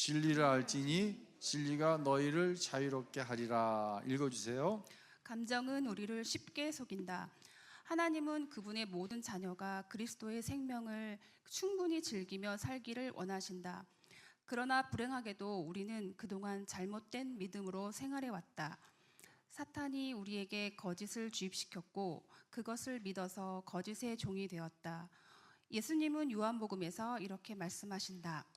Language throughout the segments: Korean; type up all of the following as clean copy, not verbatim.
진리를 알지니 진리가 너희를 자유롭게 하리라. 읽어주세요. 감정은 우리를 쉽게 속인다. 하나님은 그분의 모든 자녀가 그리스도의 생명을 충분히 즐기며 살기를 원하신다. 그러나 불행하게도 우리는 그동안 잘못된 믿음으로 생활해 왔다. 사탄이 우리에게 거짓을 주입시켰고 그것을 믿어서 거짓의 종이 되었다. 예수님은 요한복음에서 이렇게 말씀하신다.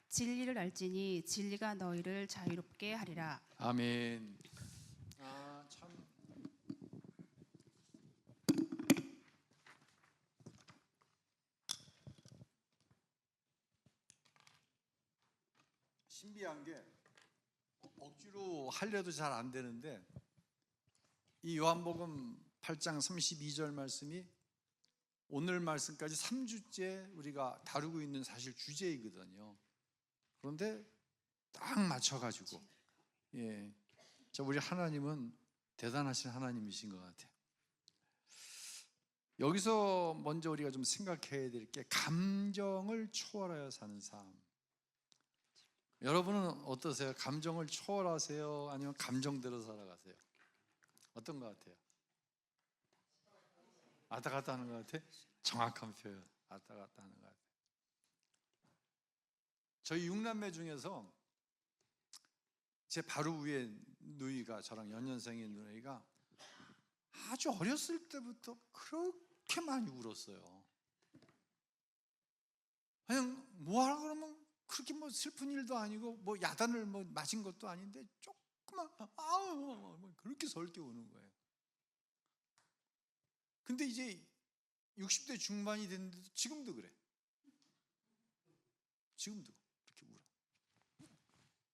진리를 알지니 진리가 너희를 자유롭게 하리라. 아멘. 참 신비한 게 억지로 하려도 잘 안 되는데 이 요한복음 8장 32절 말씀이 오늘 말씀까지 3주째 우리가 다루고 있는 사실 주제이거든요. 그런데 딱 맞춰가지고 자, 우리 하나님은 대단하신 하나님이신 것 같아요. 여기서 먼저 우리가 좀 생각해야 될 게 감정을 초월하여 사는 삶. 여러분은 어떠세요? 감정을 초월하세요? 아니면 감정대로 살아가세요? 어떤 것 같아요? 왔다 갔다 하는 것 같아요? 정확한 표현. 왔다 갔다 하는 것 같아요. 저희 6남매 중에서 제 바로 위에 누이가, 저랑 연년생인 누이가 아주 어렸을 때부터 그렇게 많이 울었어요. 그냥 뭐 하라 그러면 그렇게 뭐 슬픈 일도 아니고 뭐 야단을 뭐 맞은 것도 아닌데 조그만 그렇게 설게 우는 거예요. 근데 이제 60대 중반이 됐는데도 지금도 그래. 지금도 그렇게 울어.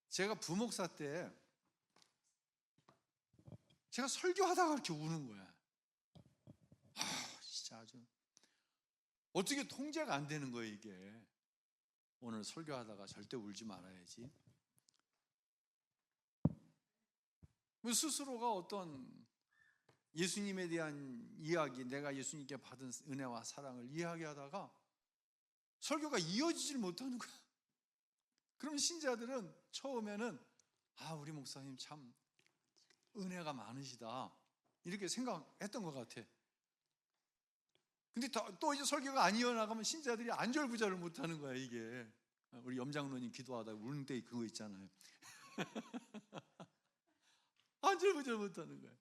제가 부목사 때 제가 설교하다가 그렇게 우는 거야. 진짜 아주 어떻게 통제가 안 되는 거예요 이게. 오늘 설교하다가 절대 울지 말아야지. 스스로가 어떤 예수님에 대한 이야기, 내가 예수님께 받은 은혜와 사랑을 이야기하다가 설교가 이어지질 못하는 거야. 그럼 신자들은 처음에는 우리 목사님 참 은혜가 많으시다 이렇게 생각했던 것 같아. 근데 또 이제 설교가 안 이어나가면 신자들이 안절부절을 못하는 거야 이게. 우리 염장로님 기도하다 우는 때 그거 있잖아요. 안절부절 못하는 거야.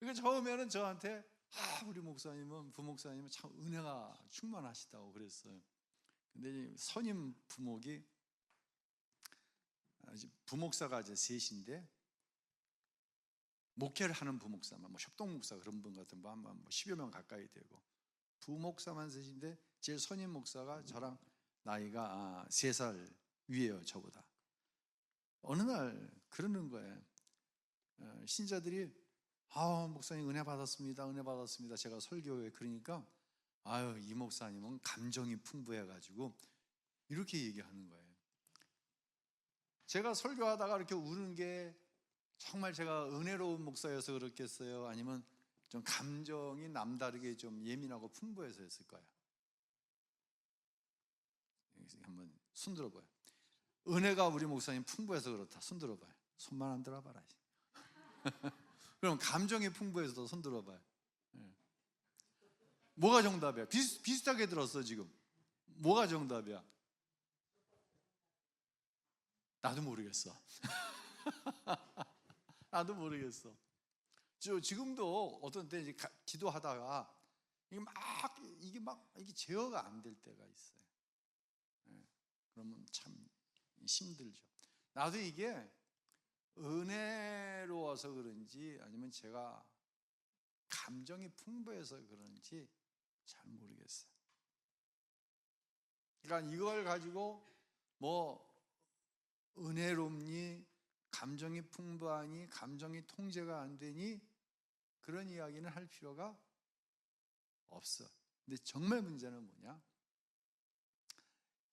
그러니까 처음에는 저한테 우리 목사님은, 부목사님은 참 은혜가 충만하시다고 그랬어요. 근데 선임 부목이, 부목사가 이제 셋인데 목회를 하는 부목사만, 협동목사 그런 분 같은 분 한 10여 명 가까이 되고, 부목사만 셋인데 제일 선임 목사가 저랑 나이가 3살 위에요, 저보다. 어느 날 그러는 거예요. 신자들이 목사님 은혜 받았습니다, 은혜 받았습니다. 제가 설교에 그러니까 이 목사님은 감정이 풍부해가지고 이렇게 얘기하는 거예요. 제가 설교하다가 이렇게 우는 게 정말 제가 은혜로운 목사여서 그렇겠어요? 아니면 좀 감정이 남다르게 좀 예민하고 풍부해서였을 거예요. 한번 손 들어봐요. 은혜가 우리 목사님 풍부해서 그렇다. 손 들어봐요. 손만 안 들어봐라. 그럼 감정이 풍부해서 손 들어봐요. 뭐가 정답이야? 비슷하게 들었어 지금. 뭐가 정답이야? 나도 모르겠어. 나도 모르겠어. 지금도 어떤 때 이제 기도하다가 이게 제어가 안 될 때가 있어요. 그러면 참 힘들죠. 나도 이게 은혜로워서 그런지 아니면 제가 감정이 풍부해서 그런지 잘 모르겠어요. 그러니까 이걸 가지고 뭐 은혜롭니, 감정이 풍부하니, 감정이 통제가 안 되니 그런 이야기는 할 필요가 없어. 근데 정말 문제는 뭐냐?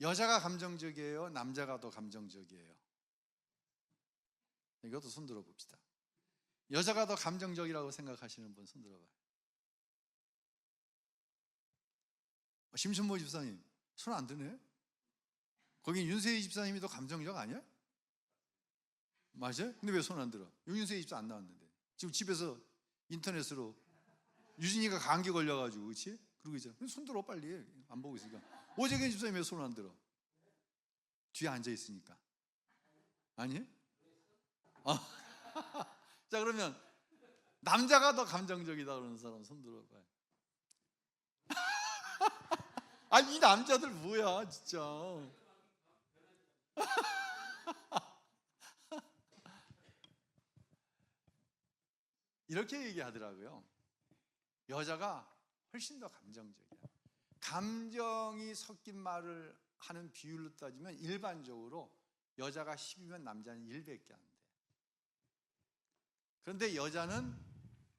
여자가 감정적이에요? 남자가 더 감정적이에요? 이것도 손 들어봅시다. 여자가 더 감정적이라고 생각하시는 분 손 들어봐요. 심춘모 집사님 손 안 드네? 거긴 윤세희 집사님이 더 감정적 아니야? 맞아요? 근데 왜 손 안 들어? 윤세희 집사 안 나왔는데. 지금 집에서 인터넷으로 유진이가 감기 걸려가지고, 그렇지? 그러고 있잖아. 손 들어 빨리. 안 보고 있으니까. 오재근 집사님 왜 손 안 들어? 뒤에 앉아 있으니까. 아니? 자, 그러면 남자가 더 감정적이다 그러는 사람 손 들어봐요. 아니, 이 남자들 뭐야 진짜. 이렇게 얘기하더라고요. 여자가 훨씬 더 감정적이야. 감정이 섞인 말을 하는 비율로 따지면 일반적으로 여자가 10이면 남자는 1밖에 안 돼. 그런데 여자는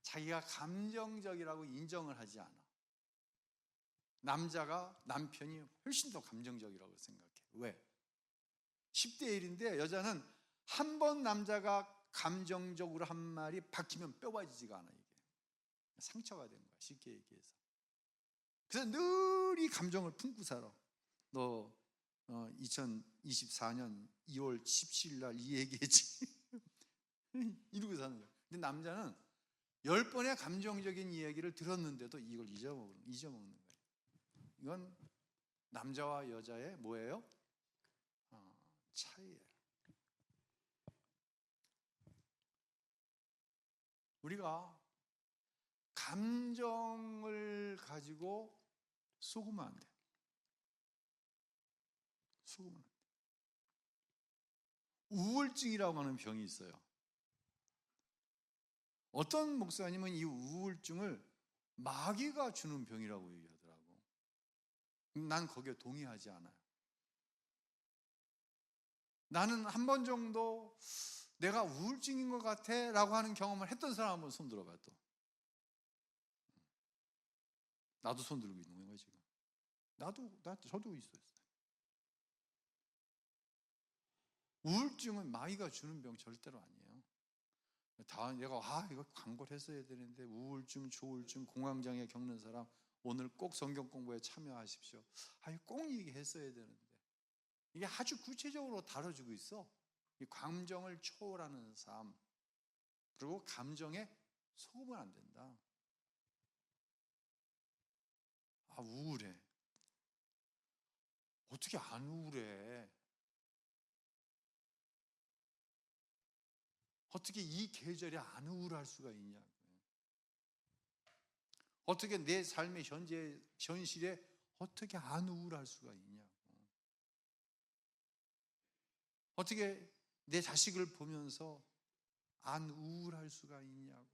자기가 감정적이라고 인정을 하지 않아. 남편이 훨씬 더 감정적이라고 생각해. 왜? 10대 1인데 여자는 한 번 남자가 감정적으로 한 말이 박히면 뼈 빠지지가 않아. 이게 상처가 된 거야, 쉽게 얘기해서. 그래서 늘 이 감정을 품고 살아. 너 2024년 2월 17일 날 이 얘기했지. 이러고 사는 거야. 근데 남자는 10번의 감정적인 이야기를 들었는데도 이걸 잊어먹는 거예요. 이건 남자와 여자의 뭐예요? 차이예요. 우리가 감정을 가지고 속으면 안 돼. 속으면 안 돼. 우울증이라고 하는 병이 있어요. 어떤 목사님은 이 우울증을 마귀가 주는 병이라고 얘기하더라고. 난 거기에 동의하지 않아요. 나는 한 번 정도 내가 우울증인 것 같아 라고 하는 경험을 했던 사람 한번 손 들어봐. 또 나도 손 들고 있는 거예요 지금. 저도 있어요. 우울증은 마귀가 주는 병 절대로 아니에요. 다 내가 이거 광고를 했어야 되는데 우울증, 조울증, 공황장애 겪는 사람 오늘 꼭 성경 공부에 참여하십시오. 꼭 얘기했어야 되는데 이게 아주 구체적으로 다뤄지고 있어. 이 감정을 초월하는 삶, 그리고 감정에 속으면 안 된다. 우울해. 어떻게 안 우울해? 어떻게 이 계절에 안 우울할 수가 있냐고요. 어떻게 내 삶의 현실에 어떻게 안 우울할 수가 있냐고. 어떻게 내 자식을 보면서 안 우울할 수가 있냐고.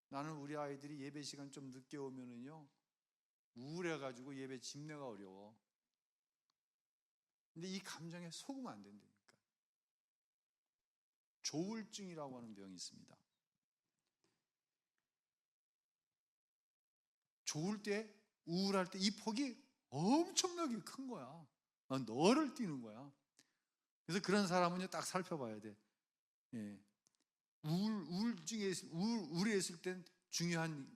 나는 우리 아이들이 예배 시간 좀 늦게 오면은요 우울해가지고 예배 집내가 어려워. 근데 이 감정에 속으면 안 된다니까. 조울증이라고 하는 병이 있습니다. 좋을 때, 우울할 때 이 폭이 엄청나게 큰 거야. 너를 뛰는 거야. 그래서 그런 사람은 딱 살펴봐야 돼. 예. 우울했을 땐 중요한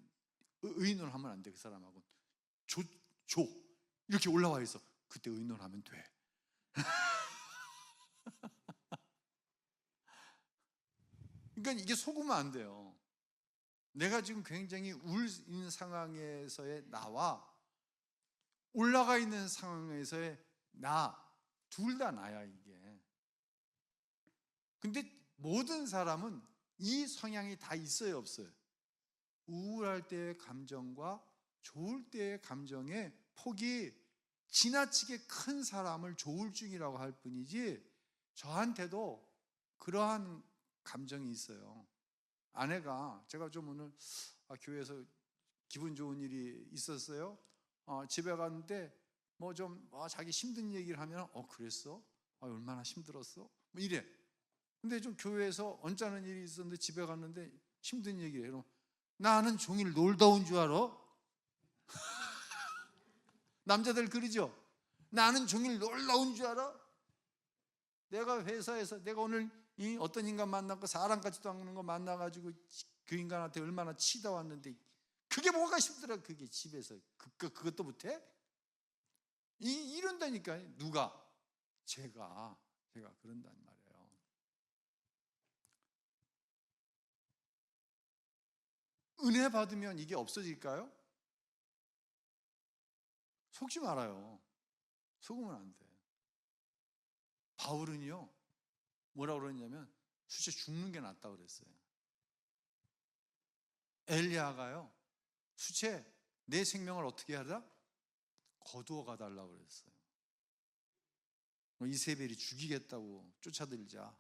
의논을 하면 안 돼. 그 사람하고 이렇게 올라와 있어. 그때 의논하면 돼. 그러니까 이게 속으면 안 돼요. 내가 지금 굉장히 우울인 상황에서의 나와 올라가 있는 상황에서의 나, 둘 다 나야 이게. 근데 모든 사람은 이 성향이 다 있어요, 없어요? 우울할 때의 감정과 좋을 때의 감정의 폭이 지나치게 큰 사람을 조울증이라고 할 뿐이지, 저한테도 그러한 감정이 있어요. 아내가, 제가 좀 오늘 교회에서 기분 좋은 일이 있었어요. 집에 갔는데 뭐 좀 자기 힘든 얘기를 하면 그랬어? 얼마나 힘들었어? 뭐 이래. 근데 좀 교회에서 언짢은 일이 있었는데 집에 갔는데 힘든 얘기를 해요. 나는 종일 놀다 온 줄 알아? 남자들 그러죠? 나는 종일 놀다 온 줄 알아? 내가 회사에서 내가 오늘 어떤 인간 만나고 사람 같지도 않은 거 만나가지고 그 인간한테 얼마나 치다 왔는데 그게 뭐가 힘들어? 그게 집에서 그것도 못해? 이런다니까. 누가? 제가 그런단 말이에요. 은혜 받으면 이게 없어질까요? 속지 말아요. 속으면 안 돼. 바울은요, 뭐라고 그러냐면 수채 죽는 게 낫다고 그랬어요. 엘리야가요, 수채 내 생명을 어떻게 하라? 거두어 가달라고 그랬어요. 이세벨이 죽이겠다고 쫓아들자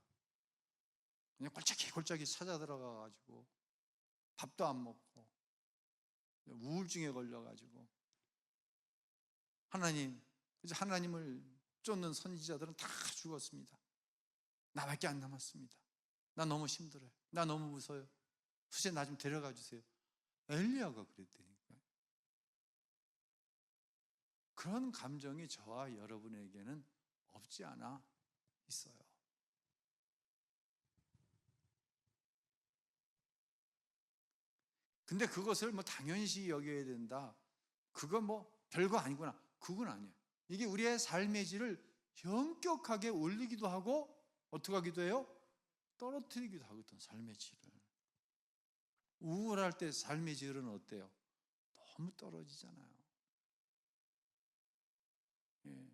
그냥 골짜기 찾아 들어가가지고 밥도 안 먹고 우울증에 걸려가지고 하나님을 쫓는 선지자들은 다 죽었습니다. 나밖에 안 남았습니다. 나 너무 힘들어요. 나 너무 무서워요. 수채 나 좀 데려가 주세요. 엘리야가 그랬다니까요. 그런 감정이 저와 여러분에게는 없지 않아 있어요. 근데 그것을 뭐 당연시 여겨야 된다. 그건 뭐 별거 아니구나. 그건 아니에요. 이게 우리의 삶의 질을 현격하게 올리기도 하고 어떻게 하기도 해요? 떨어뜨리기도 하거든. 삶의 질을. 우울할 때 삶의 질은 어때요? 너무 떨어지잖아요. 예.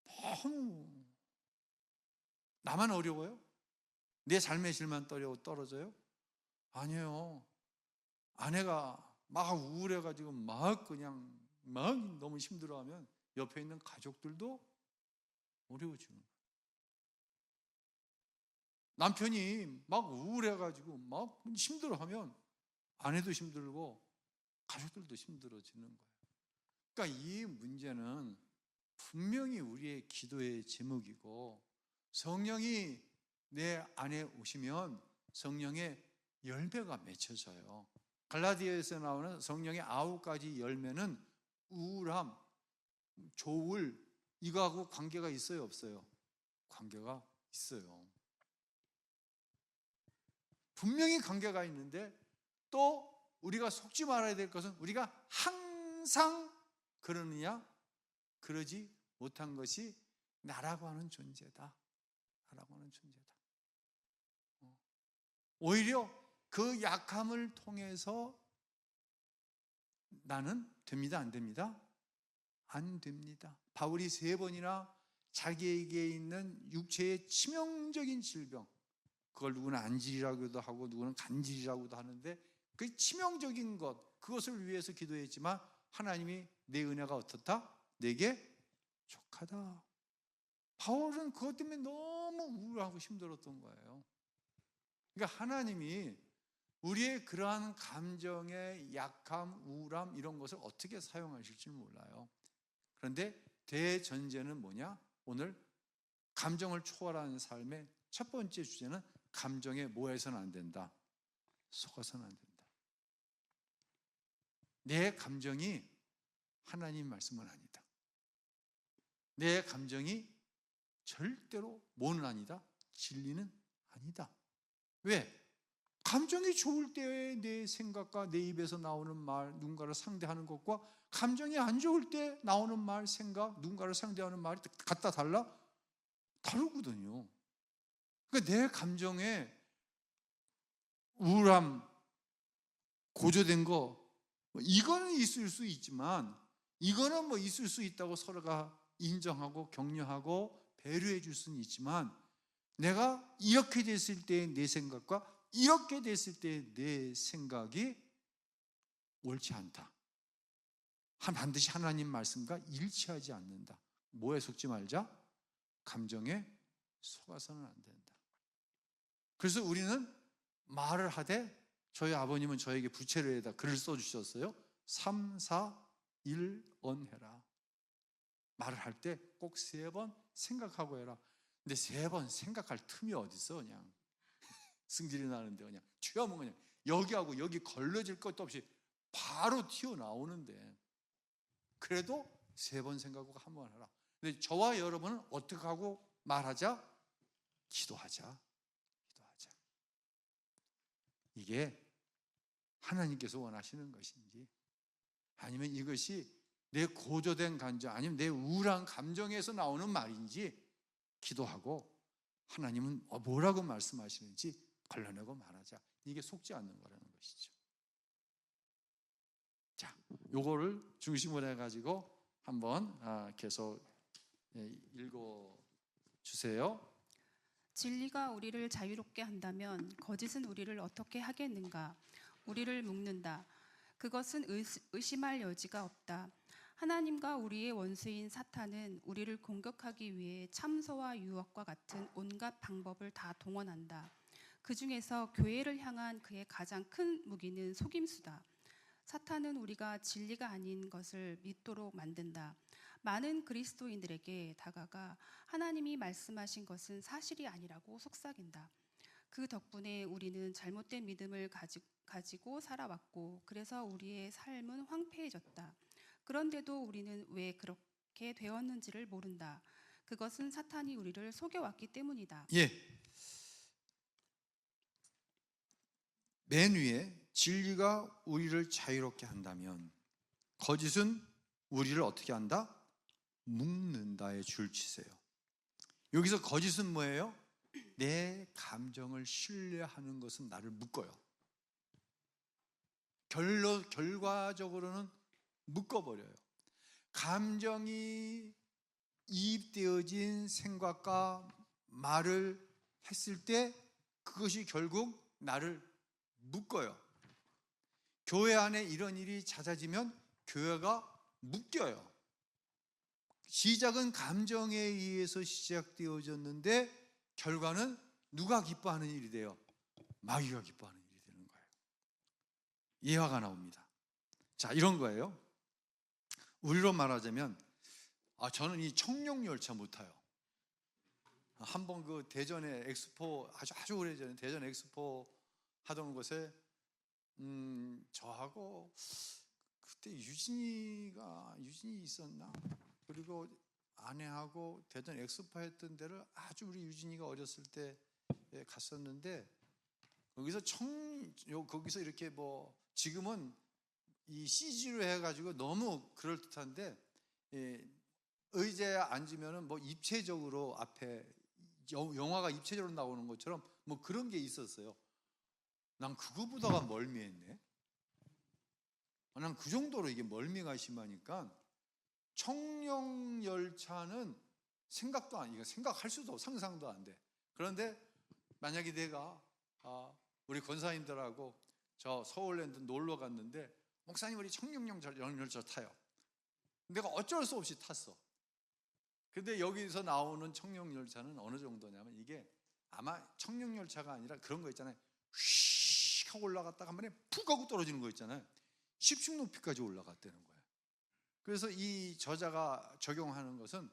너무 나만 어려워요? 내 삶의 질만 떨어져요? 아니에요. 아내가 막 우울해가지고 막 너무 힘들어하면 옆에 있는 가족들도 어려워지는 거예요. 남편이 막 우울해가지고 막 힘들어하면 아내도 힘들고 가족들도 힘들어지는 거예요. 그러니까 이 문제는 분명히 우리의 기도의 제목이고 성령이 내 안에 오시면 성령의 열매가 맺혀져요. 갈라디아에서 나오는 성령의 9가지 열매는 우울함, 조울 이거하고 관계가 있어요, 없어요? 관계가 있어요. 분명히 관계가 있는데 또 우리가 속지 말아야 될 것은 우리가 항상 그러느냐? 그러지 못한 것이 나라고 하는 존재다. 나라고 하는 존재다. 오히려 그 약함을 통해서 나는 됩니다, 안 됩니다? 안 됩니다. 바울이 3번이나 자기에게 있는 육체의 치명적인 질병, 그걸 누구는 안질이라고도 하고 누구는 간질이라고도 하는데 그 치명적인 것, 그것을 위해서 기도했지만 하나님이 내 은혜가 어떻다? 내게 족하다. 바울은 그것 때문에 너무 우울하고 힘들었던 거예요. 그러니까 하나님이 우리의 그러한 감정의 약함, 우울함 이런 것을 어떻게 사용하실지 몰라요. 그런데 대전제는 뭐냐? 오늘 감정을 초월하는 삶의 첫 번째 주제는 감정에 뭐 해서는 안 된다? 속아서는 안 된다. 내 감정이 하나님 말씀은 아니다. 내 감정이 절대로 뭐는 아니다? 진리는 아니다. 왜? 감정이 좋을 때의 내 생각과 내 입에서 나오는 말, 누군가를 상대하는 것과 감정이 안 좋을 때 나오는 말, 생각, 누군가를 상대하는 말이 같다 달라? 다르거든요. 그러니까 내 감정에 우울함, 고조된 거, 이거는 있을 수 있지만 이거는 뭐 있을 수 있다고 서로가 인정하고 격려하고 배려해 줄 수는 있지만 내가 이렇게 됐을 때의 내 생각과 이렇게 됐을 때의 내 생각이 옳지 않다. 반드시 하나님 말씀과 일치하지 않는다. 뭐에 속지 말자? 감정에 속아서는 안 된다. 그래서 우리는 말을 하되 저희 아버님은 저에게 부채를에다 글을 써주셨어요. 3, 4, 1, 언해라. 말을 할 때 꼭 3번 생각하고 해라. 근데 3번 생각할 틈이 어딨어 그냥. 승질이 나는데 그냥 튀어면 그냥 여기하고 여기 걸러질 것도 없이 바로 튀어나오는데 그래도 3번 생각하고 한 번 하라. 근데 저와 여러분은 어떻게 하고 말하자? 기도하자. 기도하자. 이게 하나님께서 원하시는 것인지 아니면 이것이 내 고조된 감정 아니면 내 우울한 감정에서 나오는 말인지 기도하고 하나님은 뭐라고 말씀하시는지 걸러내고 말하자. 이게 속지 않는 거라는 것이죠. 자, 요거를 중심으로 해가지고 한번 계속 읽어 주세요. 진리가 우리를 자유롭게 한다면 거짓은 우리를 어떻게 하겠는가? 우리를 묶는다. 그것은 의심할 여지가 없다. 하나님과 우리의 원수인 사탄은 우리를 공격하기 위해 참소와 유혹과 같은 온갖 방법을 다 동원한다. 그 중에서 교회를 향한 그의 가장 큰 무기는 속임수다. 사탄은 우리가 진리가 아닌 것을 믿도록 만든다. 많은 그리스도인들에게 다가가 하나님이 말씀하신 것은 사실이 아니라고 속삭인다. 그 덕분에 우리는 잘못된 믿음을 가지고 살아왔고, 그래서 우리의 삶은 황폐해졌다. 그런데도 우리는 왜 그렇게 되었는지를 모른다. 그것은 사탄이 우리를 속여왔기 때문이다. 맨 위에 진리가 우리를 자유롭게 한다면 거짓은 우리를 어떻게 한다? 묶는다에 줄 치세요. 여기서 거짓은 뭐예요? 내 감정을 신뢰하는 것은 나를 묶어요. 결과적으로는 묶어버려요. 감정이 이입되어진 생각과 말을 했을 때 그것이 결국 나를 묶어요. 교회 안에 이런 일이 잦아지면 교회가 묶여요. 시작은 감정에 의해서 시작되어졌는데 결과는 누가 기뻐하는 일이 돼요? 마귀가 기뻐하는 일이 되는 거예요. 예화가 나옵니다. 자, 이런 거예요. 우리로 말하자면 저는 이 청룡열차 못 타요. 한번 그 대전에 엑스포 아주 오래전에 대전 엑스포 하던 곳에 저하고 그때 유진이 있었나? 그리고 아내하고 대전 엑스포 했던 데를 아주 우리 유진이가 어렸을 때 갔었는데 거기서 거기서 이렇게 지금은 이 CG로 해가지고 너무 그럴듯한데 의자에 앉으면은 입체적으로 앞에 영화가 입체적으로 나오는 것처럼 그런 게 있었어요. 난 그거보다가 멀미했네. 난 그 정도로 이게 멀미가 심하니까 청룡열차는 이거 생각할 수도 없고 상상도 안 돼. 그런데 만약에 내가 우리 권사님들하고 저 서울랜드 놀러 갔는데 목사님 우리 청룡열차 타요. 내가 어쩔 수 없이 탔어. 근데 여기서 나오는 청룡열차는 어느 정도냐면 이게 아마 청룡열차가 아니라 그런 거 있잖아요. 휙 하고 올라갔다가 한 번에 푹 하고 떨어지는 거 있잖아요. 10층 높이까지 올라갔다는 거예요. 그래서 이 저자가 적용하는 것은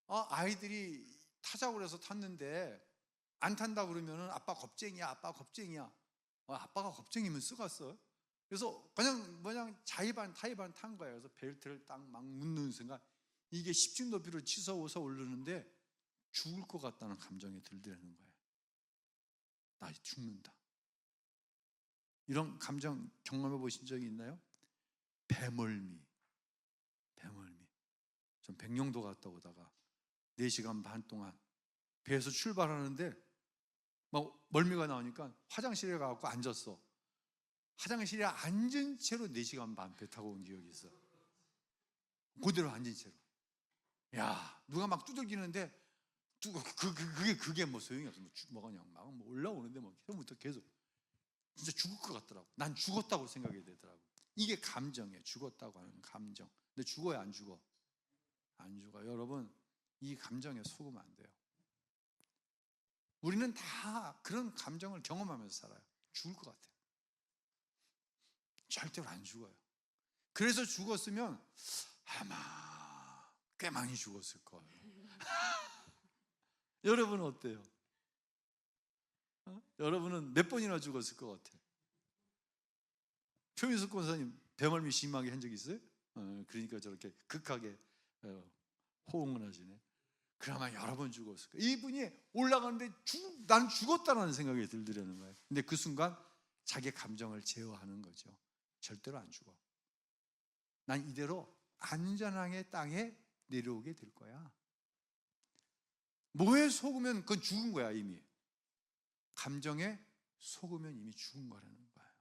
아이들이 타자고 그래서 탔는데 안 탄다 그러면은 아빠 겁쟁이야. 아빠가 겁쟁이면 쓰갔어. 그래서 그냥 자의반 타의반 탄 거예요. 그래서 벨트를 딱 막 묶는 순간 이게 10층 높이로 치솟아서 오르는데 죽을 것 같다는 감정이 들더라는 거예요. 나 죽는다. 이런 감정 경험해 보신 적이 있나요? 배멀미. 전 백령도 갔다 오다가 4시간 반 동안 배에서 출발하는데 막 멀미가 나오니까 화장실에 가서 앉았어. 화장실에 앉은 채로 4시간 반 배 타고 온 기억이 있어. 그대로 앉은 채로. 야, 누가 막 두들기는데 그게 소용이 없어. 그냥 막 올라오는데 처음부터 계속 진짜 죽을 것 같더라고. 난 죽었다고 생각이 되더라고. 이게 감정이에요. 죽었다고 하는 감정. 근데 죽어야 안 죽어. 안 죽어. 여러분, 이 감정에 속으면 안 돼요. 우리는 다 그런 감정을 경험하면서 살아요. 죽을 것 같아요. 절대로 안 죽어요. 그래서 죽었으면 아마 꽤 많이 죽었을 거예요. 여러분은 어때요? 여러분은 몇 번이나 죽었을 것 같아요? 표민석 권사님 배멀미 심하게 한 적 있어요? 그러니까 저렇게 극하게 호응을 하시네. 그러면 여러 번 죽었을 거예요. 이분이 올라가는데 난 죽었다는 생각이 들더라는 거예요. 근데 그 순간 자기 감정을 제어하는 거죠. 절대로 안 죽어. 난 이대로 안전하게 땅에 내려오게 될 거야. 뭐에 속으면 그건 죽은 거야 이미. 감정에 속으면 이미 죽은 거라는 거예요.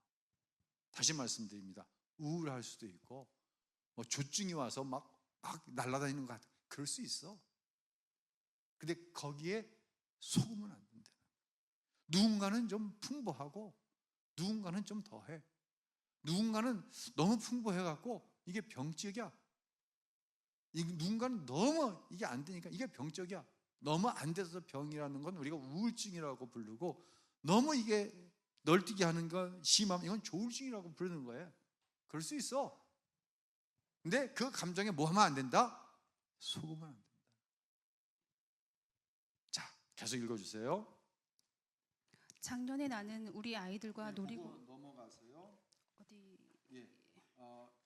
다시 말씀드립니다. 우울할 수도 있고 뭐 조증이 와서 막 날아다니는 것 같아. 그럴 수 있어. 근데 거기에 속으면 안 된다. 누군가는 좀 풍부하고 누군가는 좀 더해. 누군가는 너무 풍부해갖고 이게 병적이야. 누군가는 너무 이게 안 되니까 이게 병적이야. 너무 안 돼서 병이라는 건 우리가 우울증이라고 부르고, 너무 이게 널뛰게 하는 건 심하면 이건 조울증이라고 부르는 거예요. 그럴 수 있어. 근데 그 감정에 뭐 하면 안 된다? 속으면 안 된다. 자, 계속 읽어주세요. 작년에 나는 우리 아이들과 놀이고 넘어가세요. 어디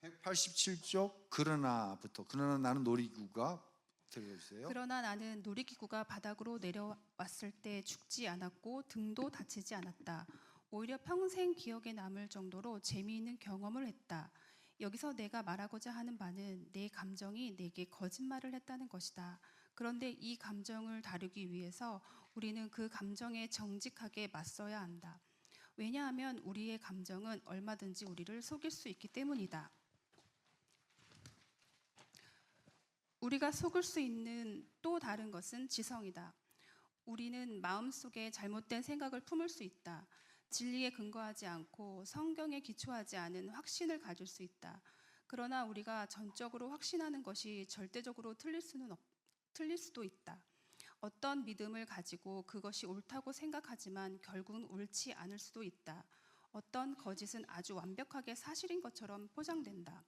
187쪽 그러나부터. 그러나 나는 놀이기구가 들려주세요. 그러나 나는 놀이기구가 바닥으로 내려왔을 때 죽지 않았고 등도 다치지 않았다. 오히려 평생 기억에 남을 정도로 재미있는 경험을 했다. 여기서 내가 말하고자 하는 바는 내 감정이 내게 거짓말을 했다는 것이다. 그런데 이 감정을 다루기 위해서 우리는 그 감정에 정직하게 맞서야 한다. 왜냐하면 우리의 감정은 얼마든지 우리를 속일 수 있기 때문이다. 우리가 속을 수 있는 또 다른 것은 지성이다. 우리는 마음속에 잘못된 생각을 품을 수 있다. 진리에 근거하지 않고 성경에 기초하지 않은 확신을 가질 수 있다. 그러나 우리가 전적으로 확신하는 것이 절대적으로 틀릴 수도 있다. 어떤 믿음을 가지고 그것이 옳다고 생각하지만 결국은 옳지 않을 수도 있다. 어떤 거짓은 아주 완벽하게 사실인 것처럼 포장된다.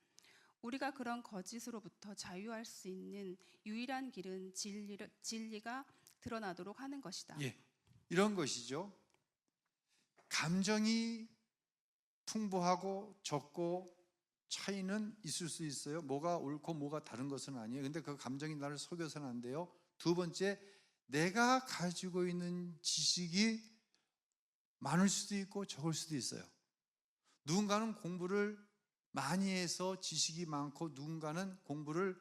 우리가 그런 거짓으로부터 자유할 수 있는 유일한 길은 진리가 드러나도록 하는 것이다. 이런 것이죠. 감정이 풍부하고 적고 차이는 있을 수 있어요. 뭐가 옳고 뭐가 다른 것은 아니에요. 근데 그 감정이 나를 속여서는 안 돼요. 두 번째, 내가 가지고 있는 지식이 많을 수도 있고 적을 수도 있어요. 누군가는 공부를 많이 해서 지식이 많고, 누군가는 공부를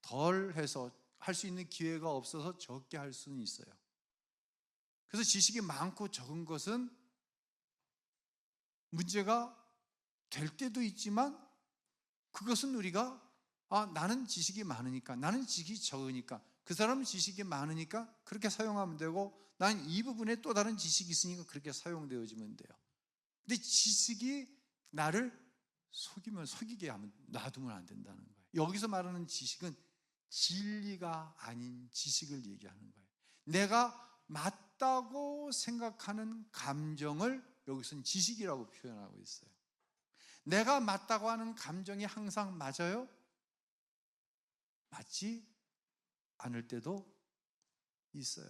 덜 해서 할 수 있는 기회가 없어서 적게 할 수는 있어요. 그래서 지식이 많고 적은 것은 문제가 될 때도 있지만, 그것은 우리가 나는 지식이 많으니까, 나는 지식이 적으니까, 그 사람은 지식이 많으니까 그렇게 사용하면 되고, 나는 이 부분에 또 다른 지식이 있으니까 그렇게 사용되어지면 돼요. 근데 지식이 나를 속이게 하면 놔두면 안 된다는 거예요. 여기서 말하는 지식은 진리가 아닌 지식을 얘기하는 거예요. 내가 맞다고 생각하는 감정을 여기서는 지식이라고 표현하고 있어요. 내가 맞다고 하는 감정이 항상 맞아요? 맞지 않을 때도 있어요.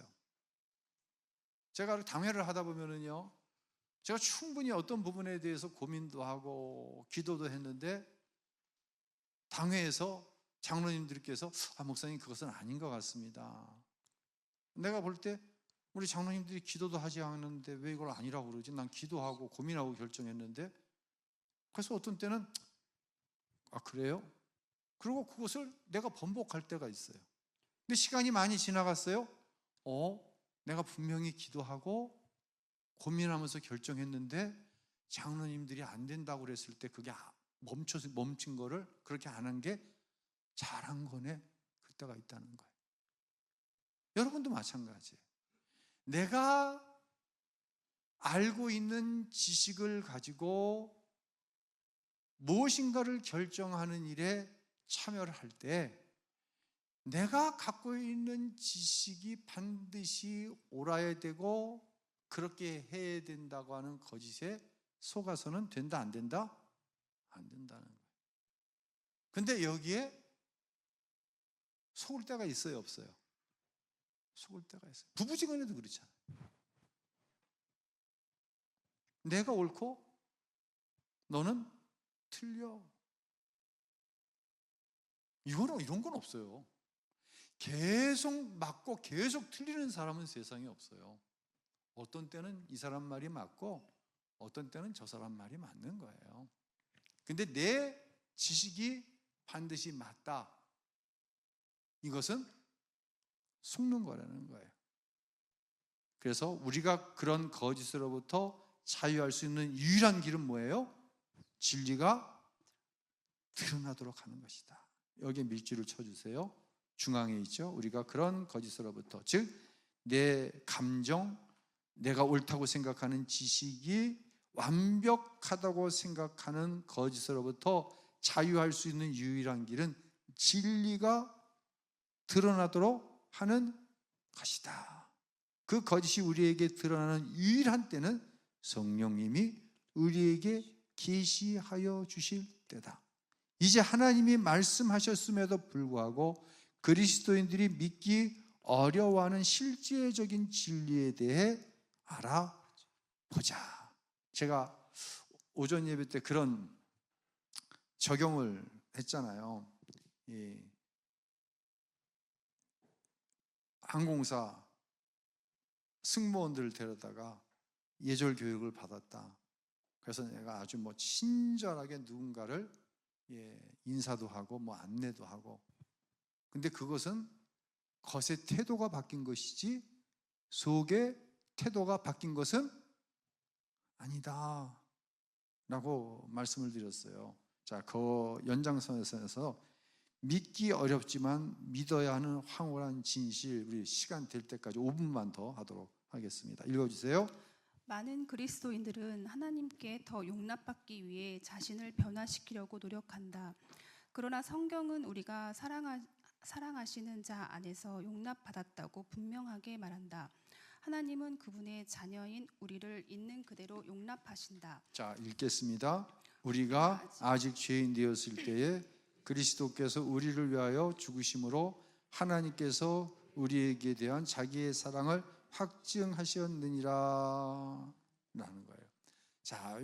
제가 당회를 하다 보면은요, 제가 충분히 어떤 부분에 대해서 고민도 하고 기도도 했는데, 당회에서 장로님들께서 목사님 그것은 아닌 것 같습니다. 내가 볼 때 우리 장로님들이 기도도 하지 않았는데 왜 이걸 아니라고 그러지? 난 기도하고 고민하고 결정했는데. 그래서 어떤 때는 그래요? 그리고 그것을 내가 번복할 때가 있어요. 근데 시간이 많이 지나갔어요. 내가 분명히 기도하고 고민하면서 결정했는데 장로님들이 안 된다고 그랬을 때 그게 멈춘 거를 그렇게 안 한 게 잘한 거네, 그때가 있다는 거예요. 여러분도 마찬가지예요. 내가 알고 있는 지식을 가지고 무엇인가를 결정하는 일에 참여를 할 때, 내가 갖고 있는 지식이 반드시 옳아야 되고 그렇게 해야 된다고 하는 거짓에 속아서는 된다, 안 된다? 안 된다는 거예요. 근데 여기에 속을 때가 있어요, 없어요? 속을 때가 있어요. 부부지간에도 그렇잖아요. 내가 옳고 너는 틀려. 이런 건 없어요. 계속 맞고 계속 틀리는 사람은 세상에 없어요. 어떤 때는 이 사람 말이 맞고 어떤 때는 저 사람 말이 맞는 거예요. 근데 내 지식이 반드시 맞다. 이것은 속는 거라는 거예요. 그래서 우리가 그런 거짓으로부터 자유할 수 있는 유일한 길은 뭐예요? 진리가 드러나도록 하는 것이다. 여기에 밀주를 쳐주세요. 중앙에 있죠. 우리가 그런 거짓으로부터, 즉 내 감정, 내가 옳다고 생각하는 지식이 완벽하다고 생각하는 거짓으로부터 자유할 수 있는 유일한 길은 진리가 드러나도록 하는 것이다. 그 거짓이 우리에게 드러나는 유일한 때는 성령님이 우리에게 계시하여 주실 때다. 이제 하나님이 말씀하셨음에도 불구하고 그리스도인들이 믿기 어려워하는 실제적인 진리에 대해 알아보자. 제가 오전 예배 때 그런 적용을 했잖아요. 항공사 승무원들을 데려다가 예절 교육을 받았다. 그래서 내가 아주 친절하게 누군가를 인사도 하고 안내도 하고, 근데 그것은 겉의 태도가 바뀐 것이지 속의 태도가 바뀐 것은 아니다 라고 말씀을 드렸어요. 자, 그 연장선에서 믿기 어렵지만 믿어야 하는 황홀한 진실, 우리 시간 될 때까지 5분만 더 하도록 하겠습니다. 읽어주세요. 많은 그리스도인들은 하나님께 더 용납받기 위해 자신을 변화시키려고 노력한다. 그러나 성경은 우리가 사랑하시는 자 안에서 용납받았다고 분명하게 말한다. 하나님은 그분의 자녀인 우리를 있는 그대로 용납하신다. 자, 읽겠습니다. 우리가 아직 죄인 되었을 때에 그리스도께서 우리를 위하여 죽으심으로 하나님께서 우리에게 대한 자기의 사랑을 확증하셨느니라 라는 거예요. 자,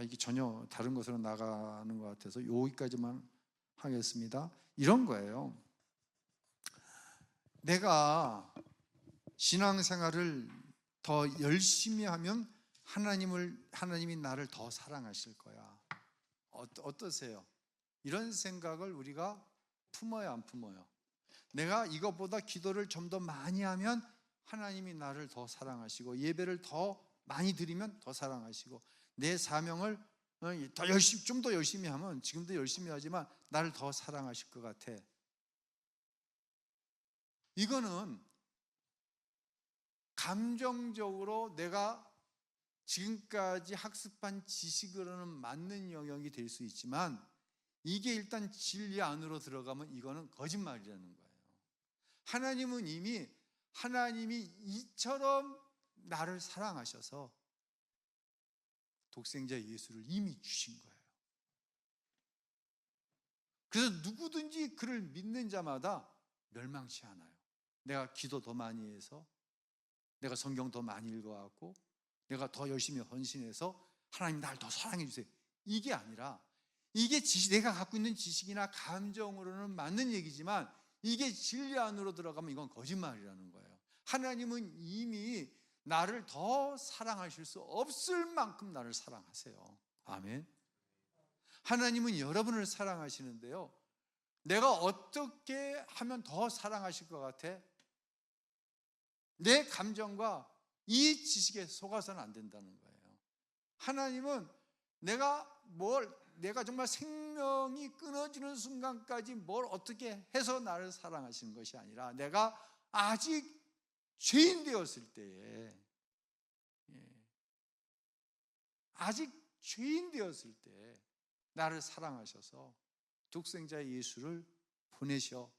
이게 전혀 다른 것으로 나가는 것 같아서 여기까지만 하겠습니다. 이런 거예요. 내가 신앙생활을 더 열심히 하면 하나님이 나를 더 사랑하실 거야. 어떠세요? 이런 생각을 우리가 품어야 안 품어요? 내가 이것보다 기도를 좀 더 많이 하면 하나님이 나를 더 사랑하시고, 예배를 더 많이 드리면 더 사랑하시고, 내 사명을 좀 더 열심히 하면, 지금도 열심히 하지만 나를 더 사랑하실 것 같아. 이거는 감정적으로 내가 지금까지 학습한 지식으로는 맞는 영역이 될 수 있지만, 이게 일단 진리 안으로 들어가면 이거는 거짓말이라는 거예요. 하나님은 이미 하나님이 이처럼 나를 사랑하셔서 독생자 예수를 이미 주신 거예요. 그래서 누구든지 그를 믿는 자마다 멸망치 않아요. 내가 기도 더 많이 해서, 내가 성경 더 많이 읽어갖고, 내가 더 열심히 헌신해서 하나님 날 더 사랑해 주세요. 이게 아니라, 이게 내가 갖고 있는 지식이나 감정으로는 맞는 얘기지만 이게 진리 안으로 들어가면 이건 거짓말이라는 거예요. 하나님은 이미 나를 더 사랑하실 수 없을 만큼 나를 사랑하세요. 아멘. 하나님은 여러분을 사랑하시는데요, 내가 어떻게 하면 더 사랑하실 것 같아? 내 감정과 이 지식에 속아서는 안 된다는 거예요. 하나님은 내가 정말 생명이 끊어지는 순간까지 뭘 어떻게 해서 나를 사랑하시는 것이 아니라, 내가 아직 죄인 되었을 때에, 아직 죄인 되었을 때 나를 사랑하셔서 독생자 예수를 보내셔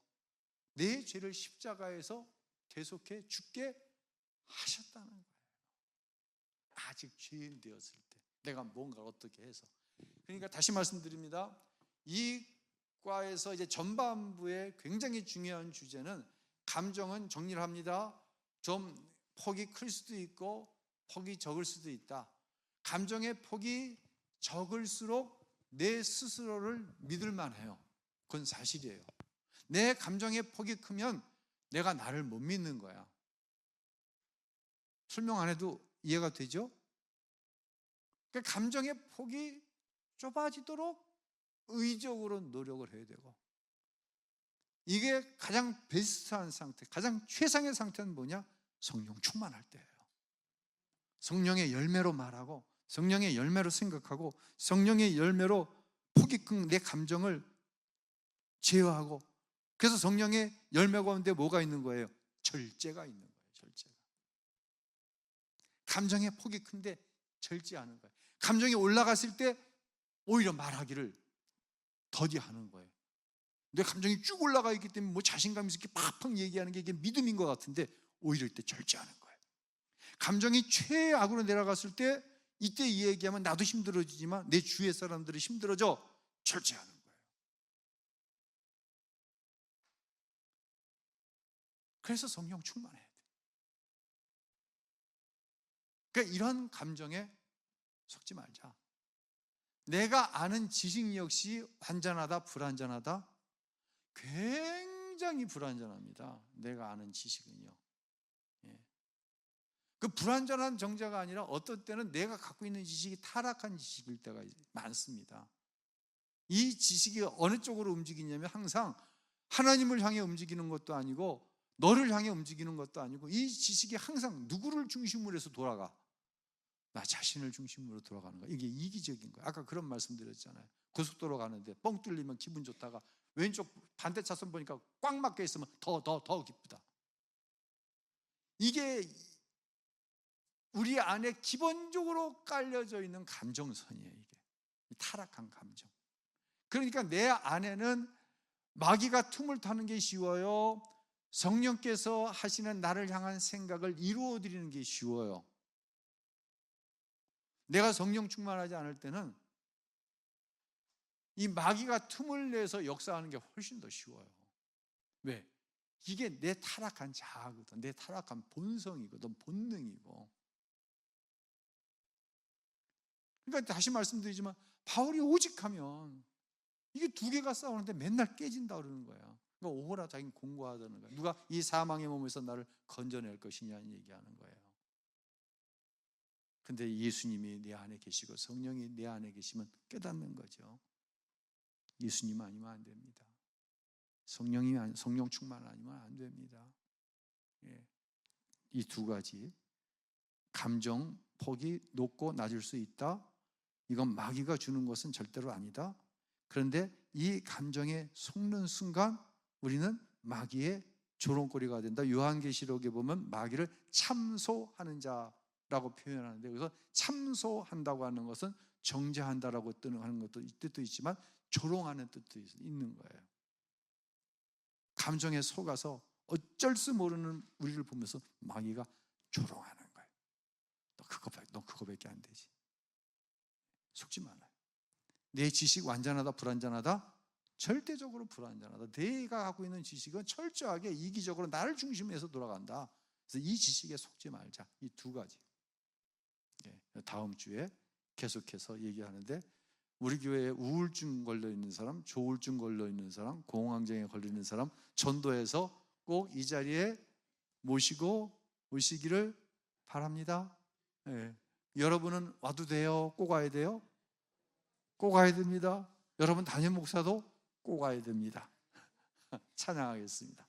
내 죄를 십자가에서 대속해 죽게 하셨다는 거예요. 아직 죄인 되었을 때 내가 뭔가 어떻게 해서. 그러니까 다시 말씀드립니다. 이 과에서 이제 전반부에 굉장히 중요한 주제는, 감정은 정리를 합니다. 좀 폭이 클 수도 있고 폭이 적을 수도 있다. 감정의 폭이 적을수록 내 스스로를 믿을 만해요. 그건 사실이에요. 내 감정의 폭이 크면 내가 나를 못 믿는 거야. 설명 안 해도 이해가 되죠? 그러니까 감정의 폭이 좁아지도록 의적으로 노력을 해야 되고, 이게 가장 베스트한 상태, 가장 최상의 상태는 뭐냐? 성령 충만할 때예요. 성령의 열매로 말하고, 성령의 열매로 생각하고, 성령의 열매로 폭이 큰 내 감정을 제어하고, 그래서 성령의 열매 가운데 뭐가 있는 거예요? 절제가 있는 거예요. 절제가. 감정의 폭이 큰데 절제하는 거예요. 감정이 올라갔을 때 오히려 말하기를 더디하는 거예요. 내 감정이 쭉 올라가 있기 때문에 뭐 자신감 있게 팍팍 얘기하는 게 이게 믿음인 것 같은데 오히려 이때 절제하는 거예요. 감정이 최악으로 내려갔을 때 이때 이 얘기하면 나도 힘들어지지만 내 주위의 사람들이 힘들어져. 절제하는 거예요. 그래서 성령 충만해야 돼요. 그러니까 이런 감정에 속지 말자. 내가 아는 지식 역시 완전하다, 불완전하다? 굉장히 불완전합니다. 내가 아는 지식은요. 예. 그 불완전한 정자가 아니라 어떤 때는 내가 갖고 있는 지식이 타락한 지식일 때가 많습니다. 이 지식이 어느 쪽으로 움직이냐면 항상 하나님을 향해 움직이는 것도 아니고 너를 향해 움직이는 것도 아니고 이 지식이 항상 누구를 중심으로 해서 돌아가? 나 자신을 중심으로 돌아가는 거야. 이게 이기적인 거야. 아까 그런 말씀 드렸잖아요. 고속도로 가는데 뻥 뚫리면 기분 좋다가 왼쪽 반대 차선 보니까 꽉 막혀 있으면 더 기쁘다. 이게 우리 안에 기본적으로 깔려져 있는 감정선이에요. 이게 타락한 감정. 그러니까 내 안에는 마귀가 틈을 타는 게 쉬워요. 성령께서 하시는 나를 향한 생각을 이루어드리는 게 쉬워요. 내가 성령 충만하지 않을 때는 이 마귀가 틈을 내서 역사하는 게 훨씬 더 쉬워요. 왜? 이게 내 타락한 자아거든. 내 타락한 본성이거든. 본능이고. 그러니까 다시 말씀드리지만 바울이 오직하면 이게 두 개가 싸우는데 맨날 깨진다 그러는 거야. 그러니까 오호라 자기는 공고하다는 거야. 누가 이 사망의 몸에서 나를 건져낼 것이냐는 얘기하는 거예요. 근데 예수님이 내 안에 계시고 성령이 내 안에 계시면 깨닫는 거죠. 예수님 아니면 안 됩니다. 성령 충만 아니면 안 됩니다. 예. 이 두 가지 감정 폭이 높고 낮을 수 있다. 이건 마귀가 주는 것은 절대로 아니다. 그런데 이 감정에 속는 순간 우리는 마귀의 조롱거리가 된다. 요한계시록에 보면 마귀를 참소하는 자라고 표현하는데, 그래서 참소한다고 하는 것은 정죄한다라고 하는 것도 뜻도 있지만 조롱하는 뜻도 있는 거예요. 감정에 속아서 어쩔 수 모르는 우리를 보면서 마귀가 조롱하는 거예요. 너 그거밖에 안 되지. 속지 말아요. 내 지식 완전하다, 불완전하다? 절대적으로 불완전하다. 내가 갖고 있는 지식은 철저하게 이기적으로 나를 중심에서 돌아간다. 그래서 이 지식에 속지 말자. 이 두 가지. 다음 주에 계속해서 얘기하는데, 우리 교회에 우울증 걸려있는 사람, 조울증 걸려있는 사람, 공황장애 걸리는 사람 전도해서 꼭 이 자리에 오시기를 바랍니다. 여러분은 와도 돼요? 꼭 와야 돼요? 꼭 와야 됩니다. 여러분 담임 목사도 꼭 와야 됩니다. 찬양하겠습니다.